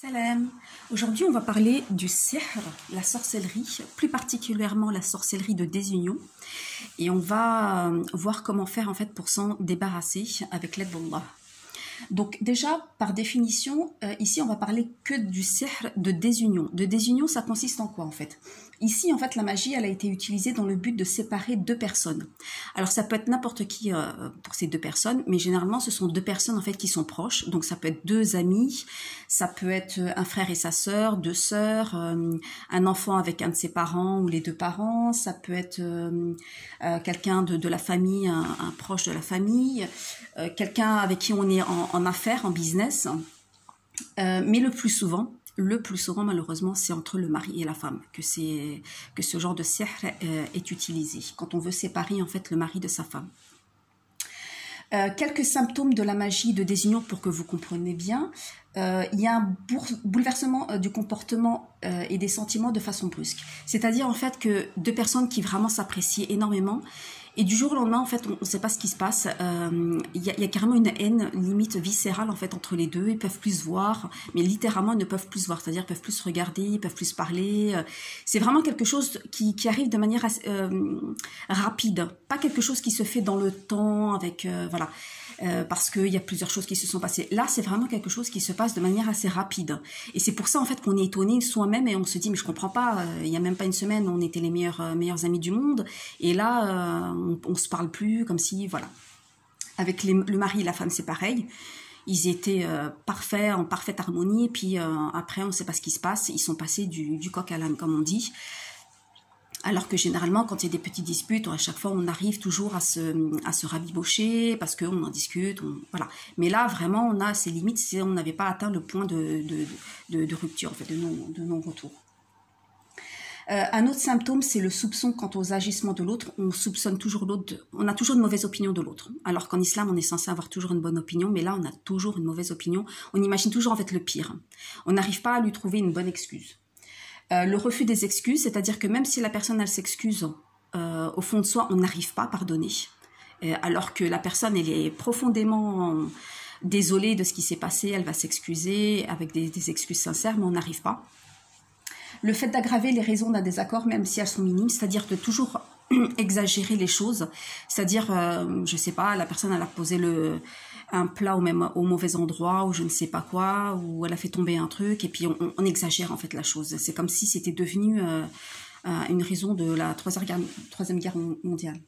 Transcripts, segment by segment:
Salam. Aujourd'hui, on va parler du sihr, la sorcellerie, plus particulièrement la sorcellerie de désunion. Et on va voir comment faire en fait pour s'en débarrasser avec l'aide d'Allah. Donc déjà, par définition, ici on va parler que du sihr de désunion. De désunion, ça consiste en quoi en fait? Ici, en fait, la magie, elle a été utilisée dans le but de séparer deux personnes. Alors, ça peut être n'importe qui pour ces deux personnes, mais généralement, ce sont deux personnes en fait qui sont proches. Donc, ça peut être deux amis, ça peut être un frère et sa sœur, deux sœurs, un enfant avec un de ses parents ou les deux parents. Ça peut être quelqu'un de la famille, un proche de la famille, quelqu'un avec qui on est en affaires, en business. Mais le plus souvent, malheureusement, c'est entre le mari et la femme que ce genre de sihr est utilisé, quand on veut séparer en fait le mari de sa femme. Quelques symptômes de la magie de désunion pour que vous compreniez bien. Il y a un bouleversement du comportement et des sentiments de façon brusque. C'est-à-dire en fait que deux personnes qui vraiment s'apprécient énormément, et du jour au lendemain, en fait, on ne sait pas ce qui se passe. Il y a carrément une haine limite viscérale en fait entre les deux. Ils peuvent plus se voir, mais littéralement ils ne peuvent plus se voir. C'est-à-dire ils peuvent plus se regarder, ils peuvent plus se parler. C'est vraiment quelque chose qui arrive de manière assez, rapide, pas quelque chose qui se fait dans le temps avec voilà. Parce qu'il y a plusieurs choses qui se sont passées. Là, c'est vraiment quelque chose qui se passe de manière assez rapide. Et c'est pour ça, en fait, qu'on est étonné soi-même et on se dit, mais je comprends pas, il y a même pas une semaine, on était les meilleurs amis du monde. Et là, on se parle plus, comme si, voilà. Avec le mari et la femme, c'est pareil. Ils étaient parfaits, en parfaite harmonie. Et puis après, on ne sait pas ce qui se passe. Ils sont passés du coq à l'âne, comme on dit. Alors que généralement, quand il y a des petites disputes, à chaque fois, on arrive toujours à se rabibocher parce qu'on en discute, voilà. Mais là, vraiment, on a ces limites si on n'avait pas atteint le point de rupture, en fait, de non-retour. Un autre symptôme, c'est le soupçon quant aux agissements de l'autre. On soupçonne toujours l'autre, on a toujours une mauvaise opinion de l'autre. Alors qu'en islam, on est censé avoir toujours une bonne opinion, mais là, on a toujours une mauvaise opinion. On imagine toujours en fait le pire. On n'arrive pas à lui trouver une bonne excuse. Le refus des excuses, c'est-à-dire que même si la personne elle s'excuse, au fond de soi, on n'arrive pas à pardonner, alors que la personne elle est profondément désolée de ce qui s'est passé, elle va s'excuser avec des excuses sincères, mais on n'arrive pas. Le fait d'aggraver les raisons d'un désaccord, même si elles sont minimes, c'est-à-dire de toujours exagérer les choses, c'est-à-dire, je sais pas, la personne elle a posé un plat au mauvais endroit, ou je ne sais pas quoi, ou elle a fait tomber un truc, et puis on exagère en fait la chose. C'est comme si c'était devenu une raison de la Troisième Guerre mondiale.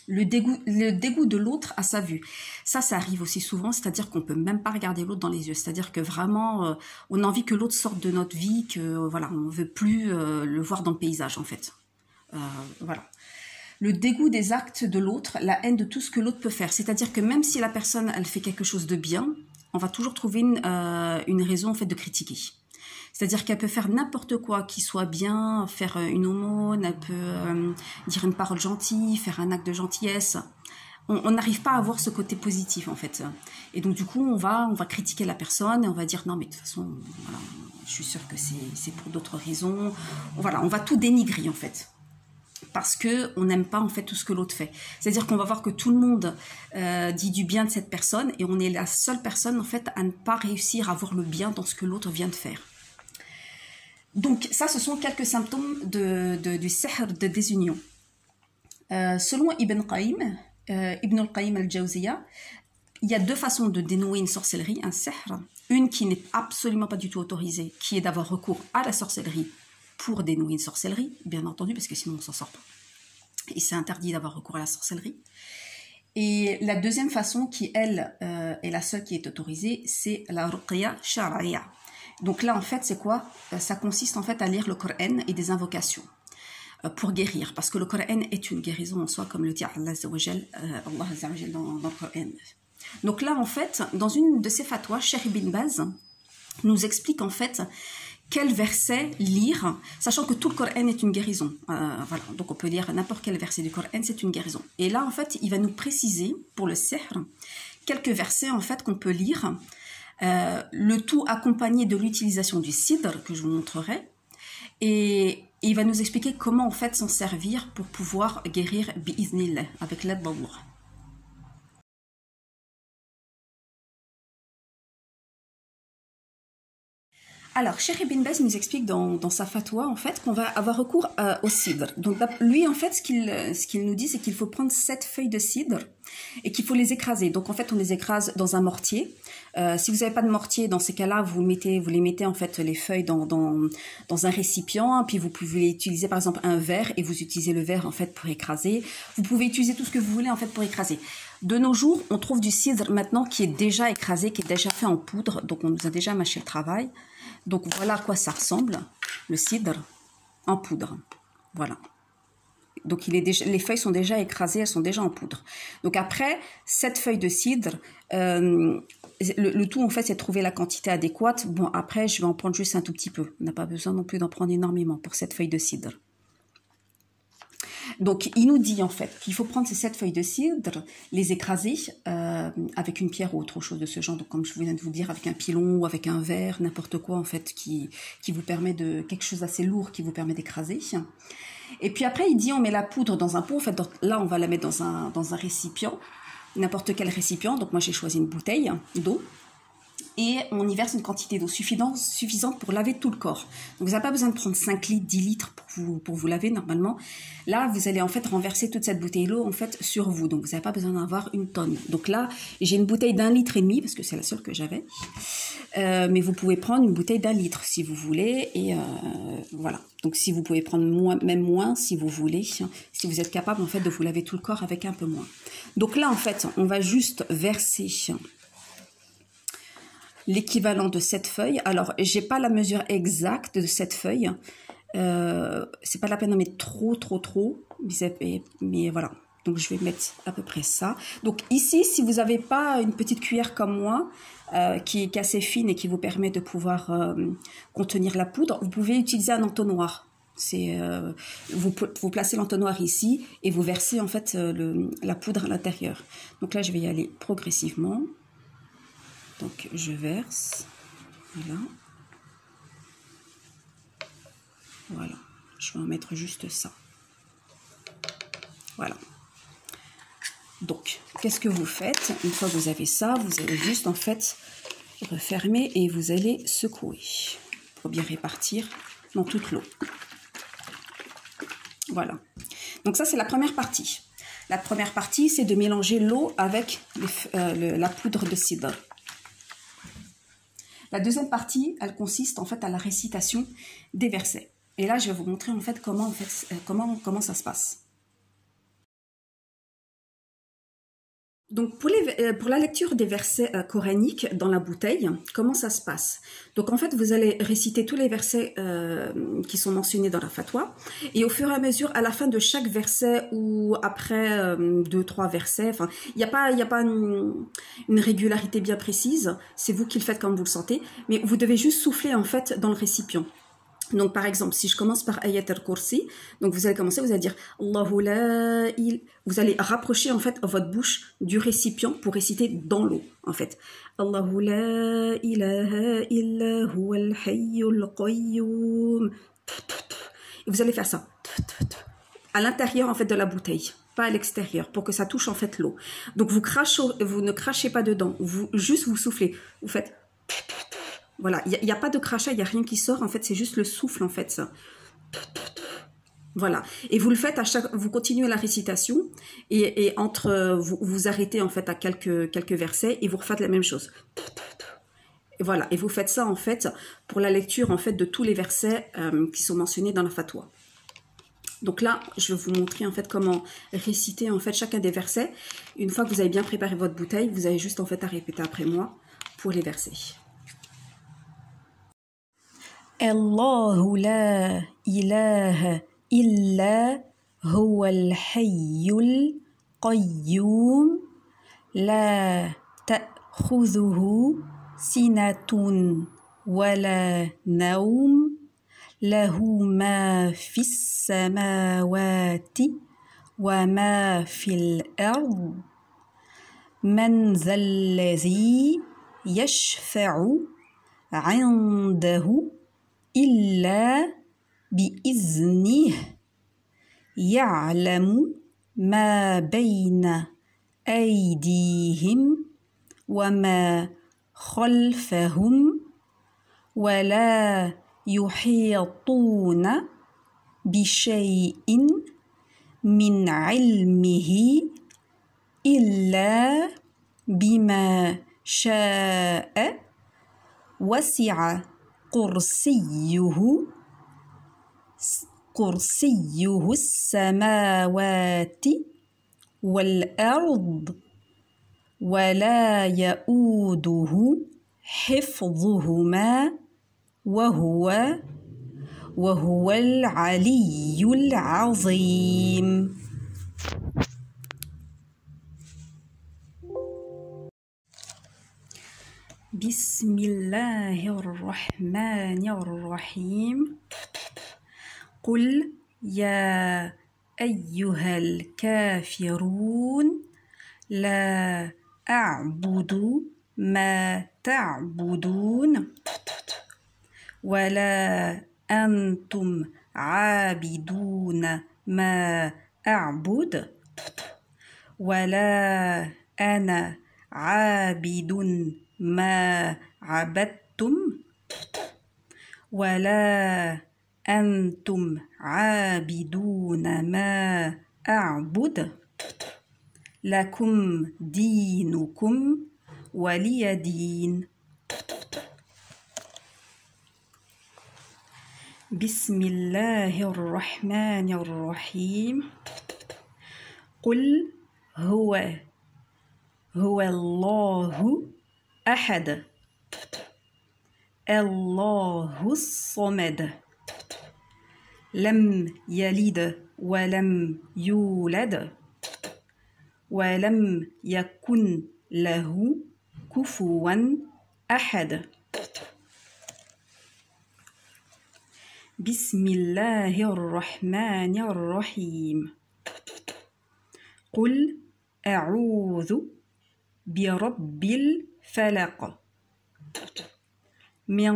Le dégoût de l'autre à sa vue. Ça arrive aussi souvent, c'est-à-dire qu'on peut même pas regarder l'autre dans les yeux. C'est-à-dire que vraiment, on a envie que l'autre sorte de notre vie, que voilà, on veut plus le voir dans le paysage en fait. Voilà. Le dégoût des actes de l'autre, la haine de tout ce que l'autre peut faire. C'est-à-dire que même si la personne, elle fait quelque chose de bien, on va toujours trouver une raison en fait de critiquer. C'est-à-dire qu'elle peut faire n'importe quoi qui soit bien, faire une aumône, elle peut dire une parole gentille, faire un acte de gentillesse. On n'arrive pas à avoir ce côté positif en fait. Et donc du coup, on va critiquer la personne et on va dire non mais de toute façon, voilà, je suis sûre que c'est pour d'autres raisons. Voilà, on va tout dénigrer en fait. Parce que on n'aime pas en fait tout ce que l'autre fait. C'est-à-dire qu'on va voir que tout le monde dit du bien de cette personne et on est la seule personne en fait à ne pas réussir à voir le bien dans ce que l'autre vient de faire. Donc ça, ce sont quelques symptômes du sihr de désunion. Selon Ibn al-Qayyim al-Jawziyya, il y a deux façons de dénouer une sorcellerie, un sihr. Une qui n'est absolument pas du tout autorisée, qui est d'avoir recours à la sorcellerie pour dénouer une sorcellerie, bien entendu, parce que sinon on s'en sort pas. Et c'est interdit d'avoir recours à la sorcellerie. Et la deuxième façon, qui elle est la seule qui est autorisée, c'est la ruqya shar'iyya. Donc là, en fait, c'est quoi? Ça consiste en fait à lire le Coran et des invocations pour guérir, parce que le Coran est une guérison en soi, comme le dit Allah Azza wa Jal dans le Coran. Donc là, en fait, dans une de ses fatwas, Cheikh Ibn Baz nous explique en fait quel verset lire, sachant que tout le Coran est une guérison. Voilà, donc on peut lire n'importe quel verset du Coran, c'est une guérison. Et là, en fait, il va nous préciser, pour le sihr, quelques versets en fait qu'on peut lire, le tout accompagné de l'utilisation du sidr, que je vous montrerai, et il va nous expliquer comment en fait s'en servir pour pouvoir guérir bi'iznillah, avec l'aide d'Allah. Alors, Cheikh Ibn Baz nous explique dans sa fatwa, en fait, qu'on va avoir recours au cidre. Donc, lui, en fait, ce qu'il nous dit, c'est qu'il faut prendre 7 feuilles de cidre et qu'il faut les écraser. Donc, en fait, on les écrase dans un mortier. Si vous n'avez pas de mortier, dans ces cas-là, vous les mettez, en fait, les feuilles dans un récipient. Puis, vous pouvez utiliser, par exemple, un verre et vous utilisez le verre, en fait, pour écraser. Vous pouvez utiliser tout ce que vous voulez, en fait, pour écraser. De nos jours, on trouve du cidre maintenant qui est déjà écrasé, qui est déjà fait en poudre. Donc, on nous a déjà mâché le travail. Donc voilà à quoi ça ressemble, le cidre en poudre. Voilà. Donc les feuilles sont déjà écrasées, elles sont déjà en poudre. Donc après, cette feuille de cidre, le tout en fait c'est de trouver la quantité adéquate. Bon après, je vais en prendre juste un tout petit peu. On n'a pas besoin non plus d'en prendre énormément pour cette feuille de cidre. Donc, il nous dit en fait qu'il faut prendre ces 7 feuilles de cidre, les écraser avec une pierre ou autre chose de ce genre. Donc, comme je viens de vous dire, avec un pilon ou avec un verre, n'importe quoi en fait qui vous permet de quelque chose d'assez lourd qui vous permet d'écraser. Et puis après, il dit on met la poudre dans un pot. En fait, là, on va la mettre dans un récipient, n'importe quel récipient. Donc, moi, j'ai choisi une bouteille d'eau. Et on y verse une quantité d'eau suffisante pour laver tout le corps. Donc vous n'avez pas besoin de prendre 5 litres, 10 litres pour vous laver normalement. Là, vous allez en fait renverser toute cette bouteille d'eau en fait sur vous. Donc vous n'avez pas besoin d'avoir une tonne. Donc là, j'ai une bouteille d'1,5 litre parce que c'est la seule que j'avais. Mais vous pouvez prendre une bouteille d'1 litre si vous voulez. Et voilà. Donc si vous pouvez prendre même moins si vous voulez. Si vous êtes capable en fait de vous laver tout le corps avec un peu moins. Donc là en fait, on va juste verser l'équivalent de cette feuille. Alors, j'ai pas la mesure exacte de cette feuille. C'est pas la peine d'en mettre trop. Mais voilà. Donc, je vais mettre à peu près ça. Donc, ici, si vous n'avez pas une petite cuillère comme moi, qui est assez fine et qui vous permet de pouvoir contenir la poudre, vous pouvez utiliser un entonnoir. Vous placez l'entonnoir ici et vous versez en fait la poudre à l'intérieur. Donc là, je vais y aller progressivement. Donc, je verse, voilà. Voilà, je vais en mettre juste ça. Voilà. Donc, qu'est-ce que vous faites? Une fois que vous avez ça, vous allez juste, en fait, refermer et vous allez secouer pour bien répartir dans toute l'eau. Voilà. Donc, ça, c'est la première partie. La première partie, c'est de mélanger l'eau avec la poudre de cidre. La deuxième partie, elle consiste en fait à la récitation des versets. Et là, je vais vous montrer en fait comment ça se passe. Donc pour la lecture des versets coraniques dans la bouteille, comment ça se passe? Donc en fait, vous allez réciter tous les versets qui sont mentionnés dans la fatwa, et au fur et à mesure, à la fin de chaque verset ou après 2-3 versets, enfin, il n'y a pas une régularité bien précise. C'est vous qui le faites comme vous le sentez, mais vous devez juste souffler en fait dans le récipient. Donc, par exemple, si je commence par Ayat al-Kursi, donc vous allez commencer, vous allez dire Allahu la il. Vous allez rapprocher en fait votre bouche du récipient pour réciter dans l'eau, en fait. Allahu la ilaha illa huwal hayyul qayyum. Et vous allez faire ça à l'intérieur en fait de la bouteille, pas à l'extérieur, pour que ça touche en fait l'eau. Donc vous ne crachez pas dedans, vous soufflez, vous faites. Voilà, il n'y a pas de crachat, il n'y a rien qui sort, en fait, c'est juste le souffle, en fait, ça. Voilà, et vous le faites vous continuez la récitation, et vous arrêtez, en fait, à quelques versets, et vous refaites la même chose. Et voilà, et vous faites ça, en fait, pour la lecture, en fait, de tous les versets qui sont mentionnés dans la fatwa. Donc là, je vais vous montrer, en fait, comment réciter, en fait, chacun des versets. Une fois que vous avez bien préparé votre bouteille, vous avez juste, en fait, à répéter après moi pour les versets. الله لا إله إلا هو الحي القيوم لا تأخذه سنة ولا نوم له ما في السماوات وما في الأرض من ذا الذي يشفع عنده إلا بإذنه يعلم ما بين أيديهم وما خلفهم ولا يحيطون بشيء من علمه إلا بما شاء وسع كرسيه السماوات والأرض ولا يؤوده حفظهما وهو العلي العظيم. بسم الله الرحمن الرحيم. قل يا أيها الكافرون لا أعبد ما تعبدون ولا أنتم عابدون ما أعبد ولا أنا عابد ما عبدتم ولا أنتم عابدون ما أعبد لكم دينكم ولي دين. بسم الله الرحمن الرحيم. قل هو الله أحد الله الصمد لم يلد ولم يولد ولم يكن له كفوا أحد. بسم الله الرحمن الرحيم. قل أعوذ برب الفلق من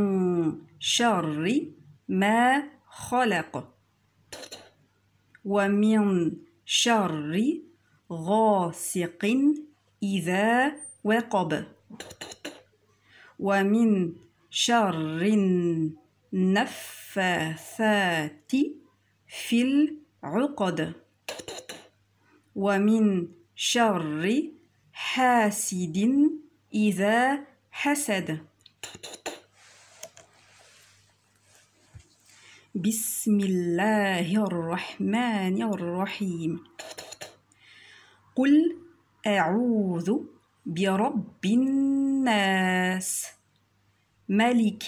شر ما خلق ومن شر غاسق إذا وقب ومن شر النفاثات في العقد ومن شر حاسد إذا حسد. بسم الله الرحمن الرحيم. قل أعوذ برب الناس ملك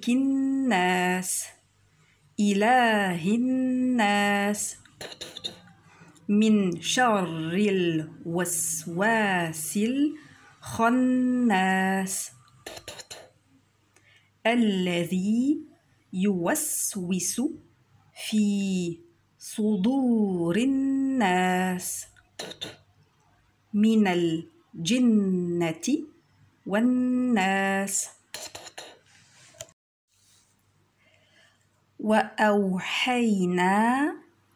الناس إله الناس من شر الوسواس الخناس الذي يوسوس في صدور الناس من الجنة والناس. وأوحينا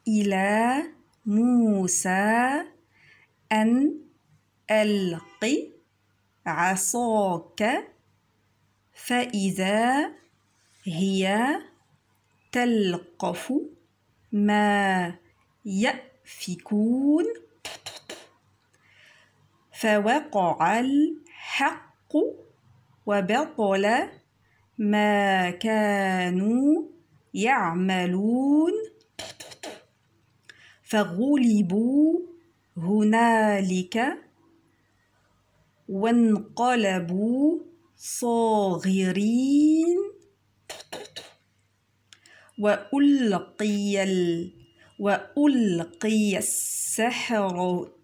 إلى موسى أن ألق عصاك فإذا هي تلقف ما يأفكون فوقع الحق وبطل ما كانوا يعملون فغلبوا هنالك وانقلبوا صاغرين وألقي السحرة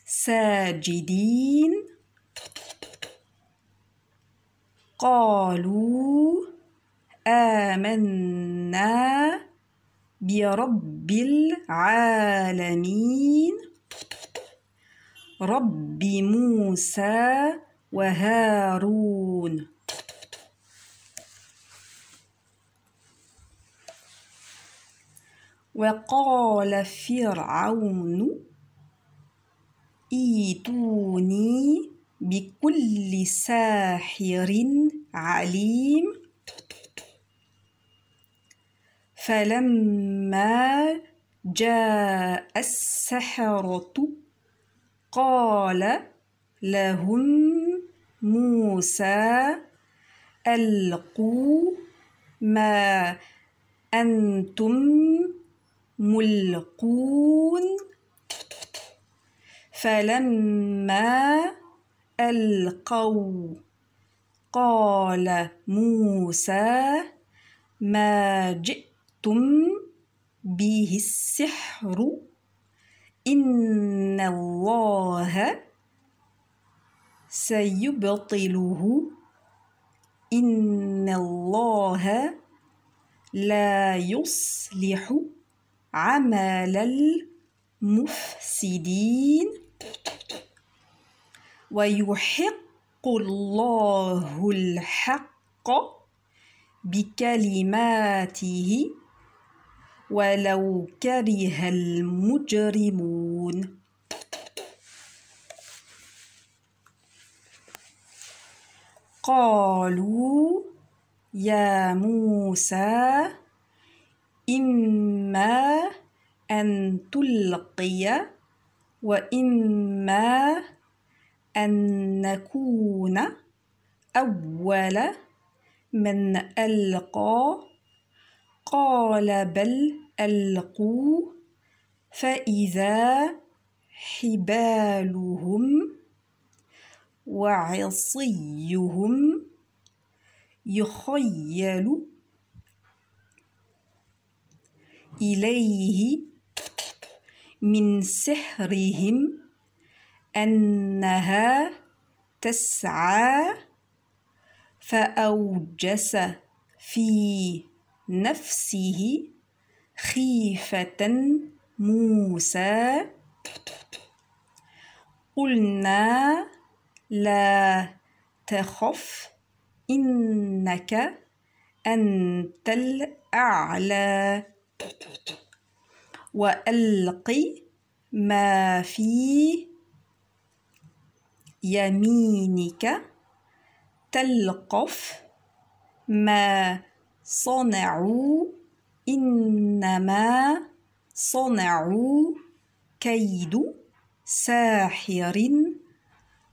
ساجدين قالوا آمنا برب العالمين رب موسى وهارون. وقال فرعون ائتوني بكل ساحر عليم فلما جاء السحرة قال لهم موسى ألقوا ما أنتم ملقون فلما ألقوا قال موسى ما جئتم به السحر إن الله سيبطله إن الله لا يصلح عمل المفسدين ويحق الله الحق بكلماته ولو كره المجرمون. قالوا يا موسى إما أن تلقي وإما أن نكون أول من ألقى قال بل ألقوا فإذا حبالهم وعصيهم يخيل إليه من سحرهم أنها تسعى فأوجس في نفسه خيفة موسى قلنا لا تخف إنك أنت الأعلى وألق ما في يمينك تلقف ما صنعوا إنما صنعوا كيد ساحر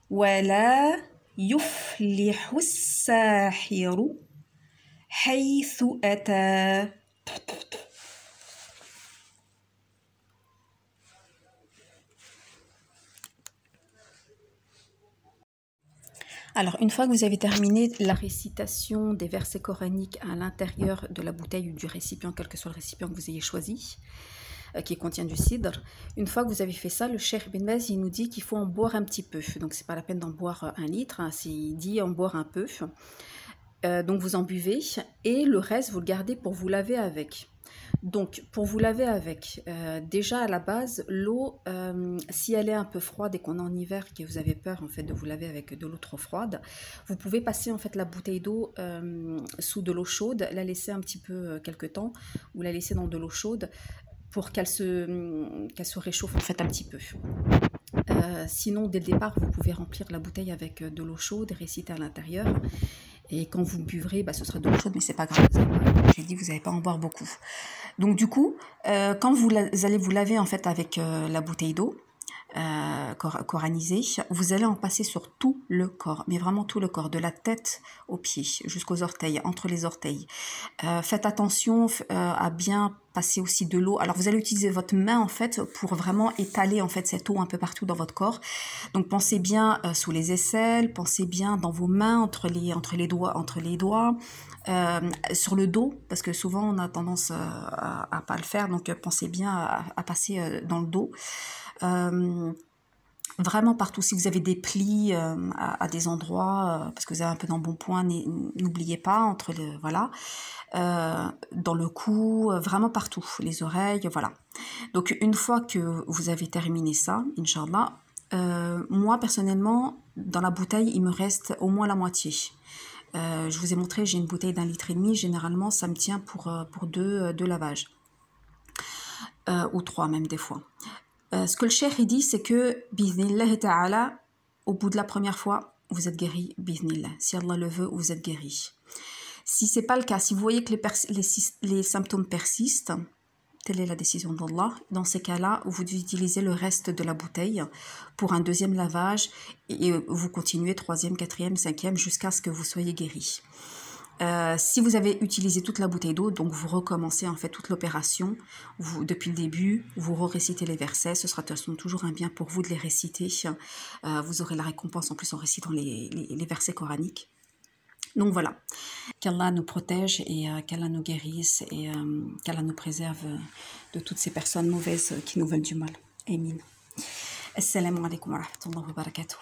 ولا يفلح الساحر حيث أتى. Alors, une fois que vous avez terminé la récitation des versets coraniques à l'intérieur de la bouteille ou du récipient, quel que soit le récipient que vous ayez choisi, qui contient du cidre, une fois que vous avez fait ça, le Cheikh Ibn Baz, il nous dit qu'il faut en boire un petit peu. Donc, c'est pas la peine d'en boire 1 litre, hein, il dit en boire un peu. Donc, vous en buvez et le reste, vous le gardez pour vous laver avec. Donc, pour vous laver avec, déjà à la base, l'eau, si elle est un peu froide et qu'on est en hiver, que vous avez peur en fait de vous laver avec de l'eau trop froide, vous pouvez passer en fait la bouteille d'eau sous de l'eau chaude, la laisser un petit peu quelques temps, ou la laisser dans de l'eau chaude pour qu'elle se réchauffe en fait un petit peu. Sinon, dès le départ, vous pouvez remplir la bouteille avec de l'eau chaude et réciter à l'intérieur. Et quand vous buvrez, ce sera de l'eau chaude, mais c'est pas grave. J'ai dit, vous n'allez pas en boire beaucoup. Donc du coup, quand vous allez vous laver en fait avec la bouteille d'eau coranisée, vous allez en passer sur tout le corps, mais vraiment tout le corps, de la tête aux pieds, jusqu'aux orteils, entre les orteils. Faites attention à bien passer aussi de l'eau. Alors vous allez utiliser votre main en fait pour vraiment étaler en fait cette eau un peu partout dans votre corps. Donc pensez bien sous les aisselles, pensez bien dans vos mains, entre les doigts, sur le dos, parce que souvent on a tendance à pas le faire, donc pensez bien à passer dans le dos. Vraiment partout. Si vous avez des plis à des endroits, parce que vous avez un peu d'embonpoint, n'oubliez pas, dans le cou, vraiment partout, les oreilles, voilà. Donc une fois que vous avez terminé ça, Inch'Allah, moi personnellement, dans la bouteille, il me reste au moins la moitié. Je vous ai montré, j'ai une bouteille d'1,5 litre, généralement ça me tient pour 2 lavages, ou 3 même des fois. Ce que le cheikh dit, c'est que, bi'idhnillah ta'ala, au bout de la première fois, vous êtes guéri, bi'idhnillah. Si Allah le veut, vous êtes guéri. Si ce n'est pas le cas, si vous voyez que les symptômes persistent, telle est la décision d'Allah. Dans ces cas-là, vous utilisez le reste de la bouteille pour un deuxième lavage et vous continuez 3e, 4e, 5e jusqu'à ce que vous soyez guéri. Si vous avez utilisé toute la bouteille d'eau, donc vous recommencez en fait toute l'opération depuis le début, vous récitez les versets, ce sera de toute façon toujours un bien pour vous de les réciter, vous aurez la récompense en plus en récitant les versets coraniques. Donc voilà, qu'Allah nous protège et qu'Allah nous guérisse et qu'Allah nous préserve de toutes ces personnes mauvaises qui nous veulent du mal. Amin. Assalamu alaikum wa rahmatullahi wa barakatuh.